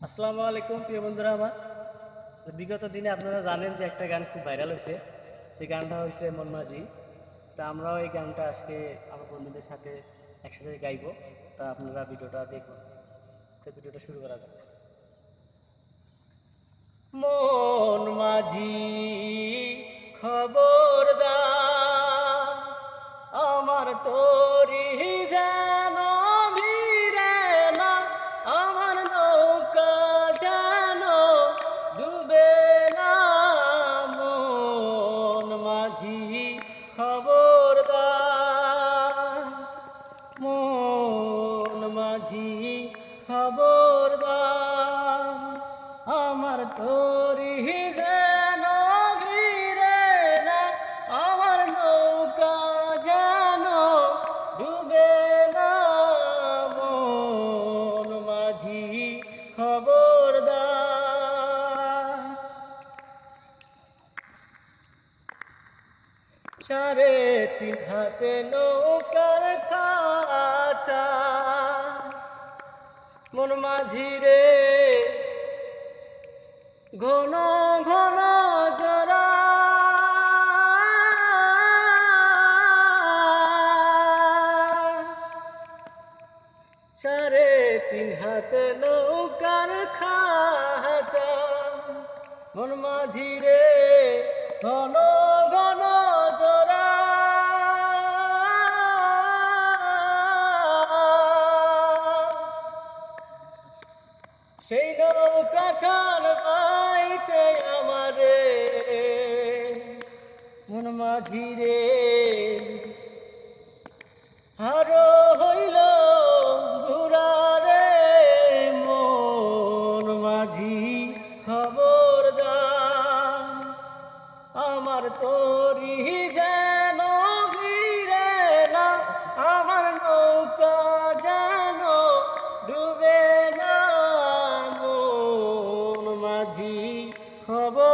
আসসালামু আলাইকুম প্রিয় বন্ধুরা আমার। বিগত দিনে আপনারা জানেন যে একটা গান খুব ভাইরাল হয়েছে, সেই গানটা হয়েছে মন মাঝি। তা আমরাও এই গানটা আজকে আমার বন্ধুদের সাথে একসাথে গাইবো। তা আপনারা ভিডিওটা দেখুন। তো ভিডিওটা শুরু করা যাক। মন মাঝি খবরদার, আমার তোরি যেন ভিড়ে না, আমার নৌকা যেন ডুবে না। মন মাঝি খবরদার, মন মাঝি খবরদার, আমার তোরি যেন ঘিরে না, আমার নৌকা যেন ডুবে না। মন মাঝি খবরদার। 3.5 হাতে নৌকার খাঁচা, মন মাঝি রে ঘন ঘন জরা। সাড়ে 3 হাতে নৌকার খাঁচা, মন মাঝি রে ঘন ঘন জরা। সেই নৌকা খান পাইতে আমারে মন মাঝি রে হারো হইল ঘুরারে। মন মাঝি খবরদার, আমার তোরি যেন ভিড়ে না, আমার নৌকা যেন ডুবে না। মন মাঝি খবর